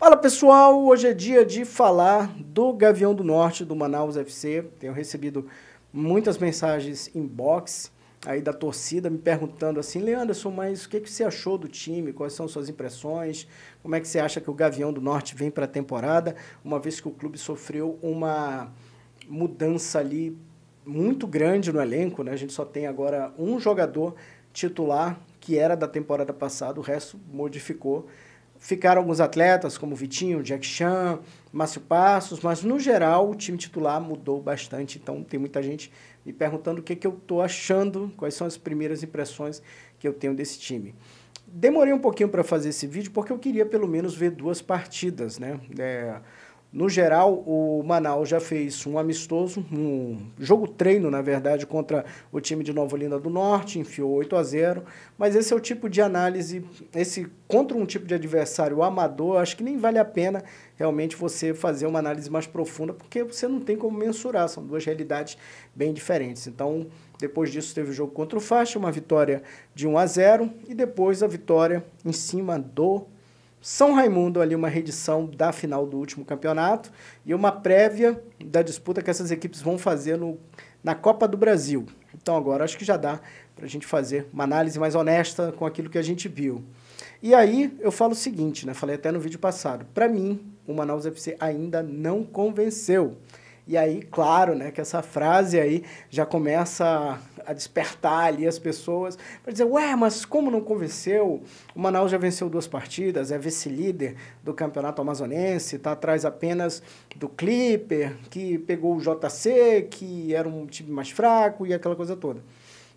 Fala pessoal, hoje é dia de falar do Gavião do Norte, do Manaus FC. Tenho recebido muitas mensagens inbox aí da torcida me perguntando assim: Leanderson, mas o que você achou do time? Quais são suas impressões? Como é que você acha que o Gavião do Norte vem para a temporada? Uma vez que o clube sofreu uma mudança ali muito grande no elenco, né? A gente só tem agora um jogador titular que era da temporada passada, o resto modificou. Ficaram alguns atletas, como Vitinho, Jack Chan, Márcio Passos, mas no geral o time titular mudou bastante, então tem muita gente me perguntando o que eu estou achando, quais são as primeiras impressões que eu tenho desse time. Demorei um pouquinho para fazer esse vídeo porque eu queria pelo menos ver duas partidas, né? No geral, o Manaus já fez um amistoso, um jogo treino, na verdade, contra o time de Nova Olinda do Norte, enfiou 8-0, mas esse é o tipo de análise, contra um tipo de adversário amador, acho que nem vale a pena realmente você fazer uma análise mais profunda, porque você não tem como mensurar, são duas realidades bem diferentes. Então, depois disso teve o jogo contra o Faixa, uma vitória de 1-0, e depois a vitória em cima do São Raimundo, ali uma reedição da final do último campeonato e uma prévia da disputa que essas equipes vão fazer na Copa do Brasil. Então agora acho que já dá para a gente fazer uma análise mais honesta com aquilo que a gente viu. E aí eu falo o seguinte, né? Falei até no vídeo passado, para mim o Manaus FC ainda não convenceu. E aí, claro, né, que essa frase aí já começa a despertar ali as pessoas para dizer, ué, mas como não convenceu? O Manaus já venceu 2 partidas, é vice-líder do Campeonato Amazonense, está atrás apenas do Clipper, que pegou o JC, que era um time mais fraco e aquela coisa toda.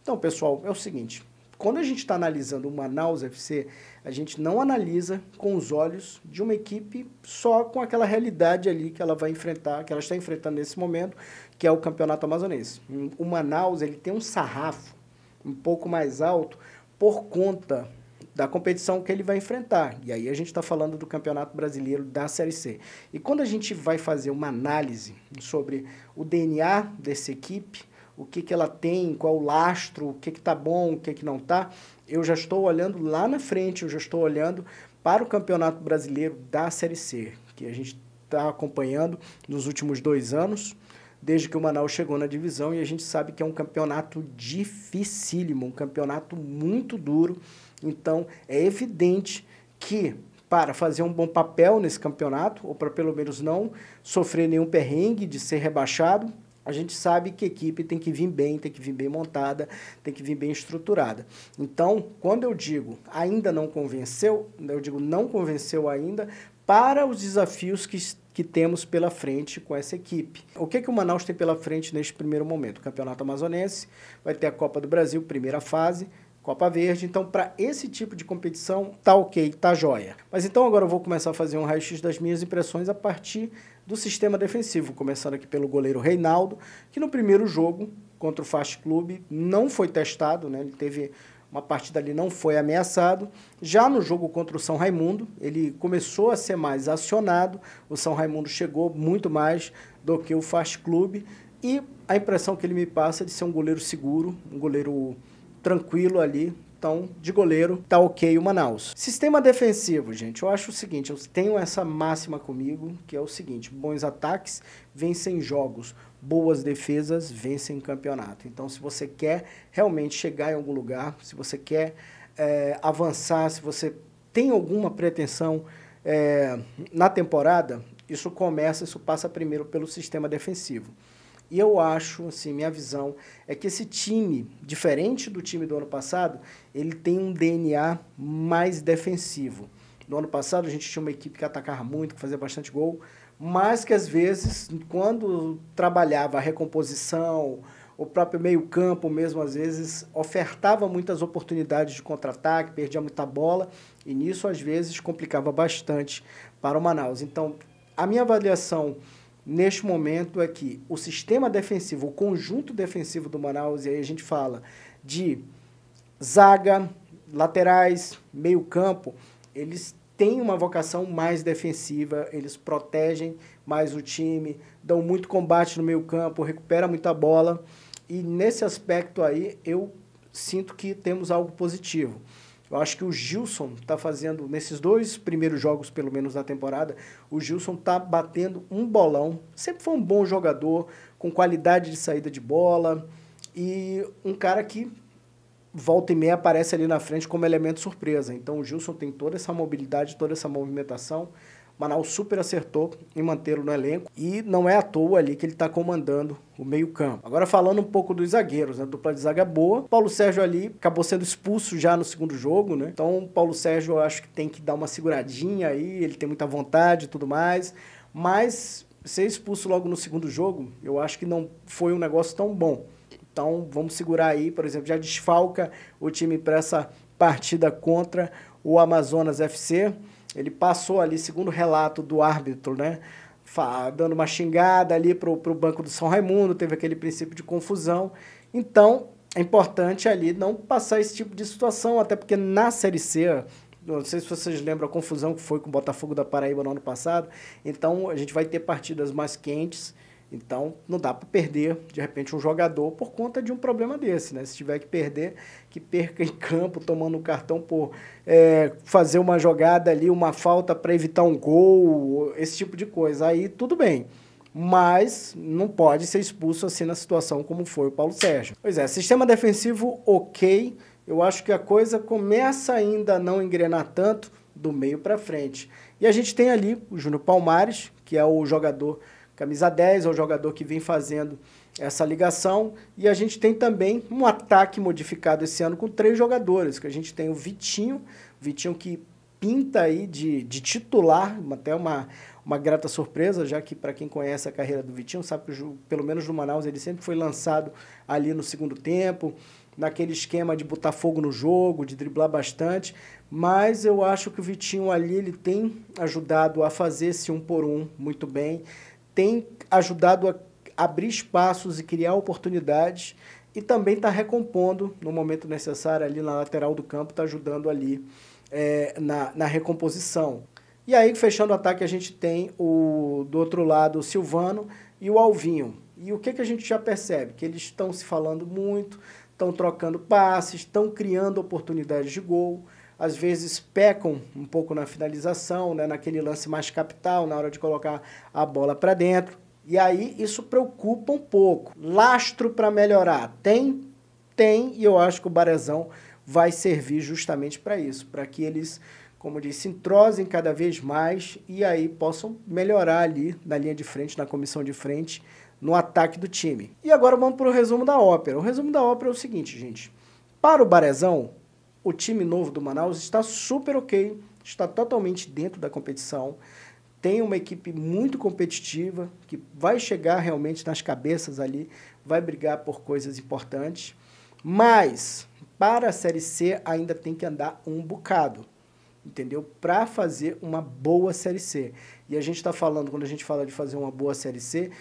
Então, pessoal, é o seguinte, quando a gente está analisando o Manaus FC, a gente não analisa com os olhos de uma equipe só com aquela realidade ali que ela vai enfrentar, que ela está enfrentando nesse momento, que é o Campeonato Amazonense. O Manaus ele tem um sarrafo um pouco mais alto por conta da competição que ele vai enfrentar. E aí a gente está falando do Campeonato Brasileiro da Série C. E quando a gente vai fazer uma análise sobre o DNA dessa equipe, o que ela tem, qual o lastro, o que está bom, o que não está, eu já estou olhando lá na frente, eu já estou olhando para o Campeonato Brasileiro da Série C, que a gente está acompanhando nos últimos 2 anos, desde que o Manaus chegou na divisão, e a gente sabe que é um campeonato dificílimo, um campeonato muito duro, então é evidente que para fazer um bom papel nesse campeonato, ou para pelo menos não sofrer nenhum perrengue de ser rebaixado, a gente sabe que a equipe tem que vir bem montada, tem que vir bem estruturada. Então, quando eu digo ainda não convenceu, eu digo não convenceu ainda para os desafios que temos pela frente com essa equipe. O que o Manaus tem pela frente neste primeiro momento? O Campeonato Amazonense, vai ter a Copa do Brasil, primeira fase, Copa Verde, então para esse tipo de competição tá ok, tá joia. Mas então agora eu vou começar a fazer um raio-x das minhas impressões a partir do sistema defensivo, começando aqui pelo goleiro Reinaldo, que no primeiro jogo contra o Fast Clube não foi testado, né? Ele teve uma partida ali, não foi ameaçado. Já no jogo contra o São Raimundo, ele começou a ser mais acionado, o São Raimundo chegou muito mais do que o Fast Clube, e a impressão que ele me passa é de ser um goleiro seguro, um goleiro tranquilo ali. Então, de goleiro, tá ok o Manaus. Sistema defensivo, gente, eu acho o seguinte, eu tenho essa máxima comigo, que é o seguinte, bons ataques vencem jogos, boas defesas vencem campeonato. Então, se você quer realmente chegar em algum lugar, se você quer avançar, se você tem alguma pretensão na temporada, isso passa primeiro pelo sistema defensivo. E eu acho, assim, minha visão é que esse time, diferente do time do ano passado, ele tem um DNA mais defensivo. No ano passado a gente tinha uma equipe que atacava muito, que fazia bastante gol, mas que às vezes, quando trabalhava a recomposição, o próprio meio-campo mesmo, às vezes, ofertava muitas oportunidades de contra-ataque, perdia muita bola, e nisso, às vezes, complicava bastante para o Manaus. Então, a minha avaliação neste momento é que o sistema defensivo, o conjunto defensivo do Manaus, e aí a gente fala de zaga, laterais, meio-campo, eles têm uma vocação mais defensiva, eles protegem mais o time, dão muito combate no meio-campo, recuperam muita bola, e nesse aspecto aí eu sinto que temos algo positivo. Eu acho que o Gilson está fazendo, nesses 2 primeiros jogos, pelo menos da temporada, o Gilson está batendo um bolão. Sempre foi um bom jogador, com qualidade de saída de bola e um cara que volta e meia aparece ali na frente como elemento surpresa. Então o Gilson tem toda essa mobilidade, toda essa movimentação. O Manaus super acertou em mantê-lo no elenco e não é à toa ali que ele está comandando o meio-campo. Agora falando um pouco dos zagueiros, né? Dupla de zaga boa. Paulo Sérgio ali acabou sendo expulso já no segundo jogo, né? Então o Paulo Sérgio eu acho que tem que dar uma seguradinha aí, ele tem muita vontade e tudo mais, mas ser expulso logo no segundo jogo, eu acho que não foi um negócio tão bom. Então vamos segurar aí, por exemplo, já desfalca o time para essa partida contra o Amazonas FC. Ele passou ali, segundo o relato do árbitro, né, dando uma xingada ali para o banco do São Raimundo, teve aquele princípio de confusão. Então, é importante ali não passar esse tipo de situação, até porque na Série C, não sei se vocês lembram a confusão que foi com o Botafogo da Paraíba no ano passado, então a gente vai ter partidas mais quentes. Então, não dá para perder, de repente, um jogador por conta de um problema desse, né? Se tiver que perder, que perca em campo, tomando um cartão por fazer uma jogada ali, uma falta para evitar um gol, esse tipo de coisa. Aí, tudo bem. Mas não pode ser expulso assim na situação como foi o Paulo Sérgio. Pois é, sistema defensivo ok. Eu acho que a coisa começa ainda a não engrenar tanto do meio para frente. E a gente tem ali o Júnior Palmares, que é o jogador camisa 10, é o jogador que vem fazendo essa ligação. E a gente tem também um ataque modificado esse ano com 3 jogadores, que a gente tem o Vitinho que pinta aí de titular, até uma grata surpresa, já que para quem conhece a carreira do Vitinho, sabe que pelo menos no Manaus ele sempre foi lançado ali no segundo tempo, naquele esquema de botar fogo no jogo, de driblar bastante, mas eu acho que o Vitinho ali ele tem ajudado a fazer esse 1 por 1 muito bem, tem ajudado a abrir espaços e criar oportunidades e também está recompondo no momento necessário ali na lateral do campo, está ajudando ali na recomposição. E aí, fechando o ataque, a gente tem do outro lado o Silvano e o Alvinho. E o que a gente já percebe? Que eles estão se falando muito, estão trocando passes, estão criando oportunidades de gol, às vezes pecam um pouco na finalização, né, naquele lance mais capital, na hora de colocar a bola para dentro. E aí isso preocupa um pouco. Lastro para melhorar? Tem, e eu acho que o Barezão vai servir justamente para isso, para que eles, como eu disse, entrosem cada vez mais e aí possam melhorar ali na linha de frente, na comissão de frente, no ataque do time. E agora vamos para o resumo da ópera. O resumo da ópera é o seguinte, gente. Para o Barezão, o time novo do Manaus está super ok, está totalmente dentro da competição, tem uma equipe muito competitiva, que vai chegar realmente nas cabeças ali, vai brigar por coisas importantes, mas para a Série C ainda tem que andar um bocado, entendeu? Para fazer uma boa Série C. E a gente está falando, quando a gente fala de fazer uma boa Série C,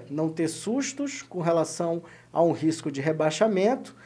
não ter sustos com relação a um risco de rebaixamento,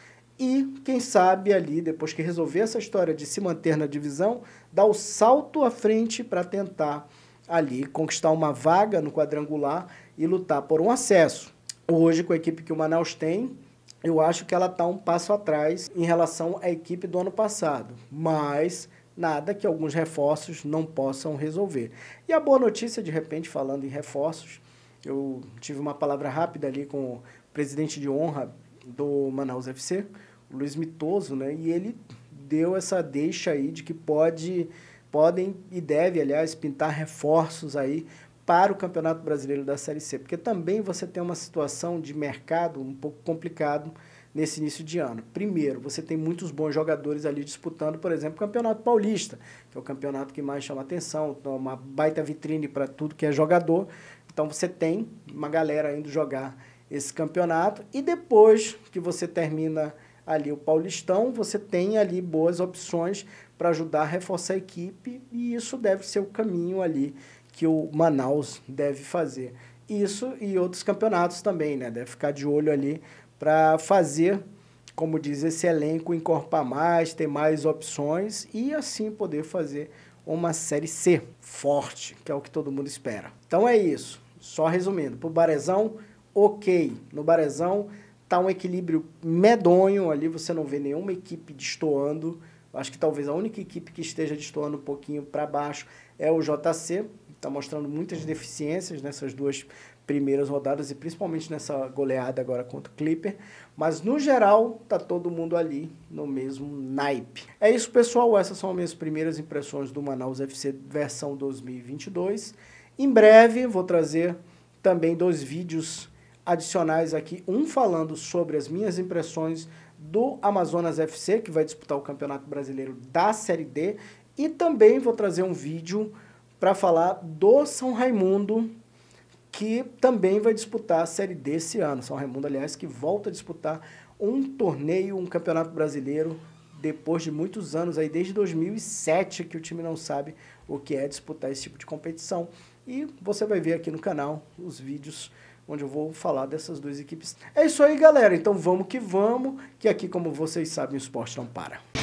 e, quem sabe, ali, depois que resolver essa história de se manter na divisão, dar o salto à frente para tentar, ali, conquistar uma vaga no quadrangular e lutar por um acesso. Hoje, com a equipe que o Manaus tem, eu acho que ela está um passo atrás em relação à equipe do ano passado. Mas nada que alguns reforços não possam resolver. E a boa notícia, de repente, falando em reforços, eu tive uma palavra rápida ali com o presidente de honra do Manaus FC, o Luiz Mitoso, né? E ele deu essa deixa aí de que podem e deve, aliás, pintar reforços aí para o Campeonato Brasileiro da Série C, porque também você tem uma situação de mercado um pouco complicado nesse início de ano. Primeiro, você tem muitos bons jogadores ali disputando, por exemplo, o Campeonato Paulista, que é o campeonato que mais chama atenção, uma baita vitrine para tudo que é jogador. Então você tem uma galera indo jogar esse campeonato e depois que você termina ali o Paulistão, você tem ali boas opções para ajudar a reforçar a equipe e isso deve ser o caminho ali que o Manaus deve fazer. Isso e outros campeonatos também, né? Deve ficar de olho ali para fazer, como diz, esse elenco encorpar mais, ter mais opções e assim poder fazer uma Série C forte, que é o que todo mundo espera. Então é isso. Só resumindo, para o Barezão, ok. No Barezão está um equilíbrio medonho ali, você não vê nenhuma equipe destoando, Acho que talvez a única equipe que esteja destoando um pouquinho para baixo é o JC, está mostrando muitas deficiências nessas duas primeiras rodadas e principalmente nessa goleada agora contra o Clipper, mas no geral tá todo mundo ali no mesmo naipe. É isso, pessoal, essas são as minhas primeiras impressões do Manaus FC versão 2022. Em breve vou trazer também 2 vídeos adicionais aqui, um falando sobre as minhas impressões do Amazonas FC, que vai disputar o Campeonato Brasileiro da Série D, e também vou trazer um vídeo para falar do São Raimundo, que também vai disputar a Série D esse ano. São Raimundo, aliás, que volta a disputar um torneio, um campeonato brasileiro, depois de muitos anos, aí desde 2007, que o time não sabe o que é disputar esse tipo de competição. E você vai ver aqui no canal os vídeos onde eu vou falar dessas 2 equipes. É isso aí, galera. Então vamos, que aqui, como vocês sabem, o esporte não para.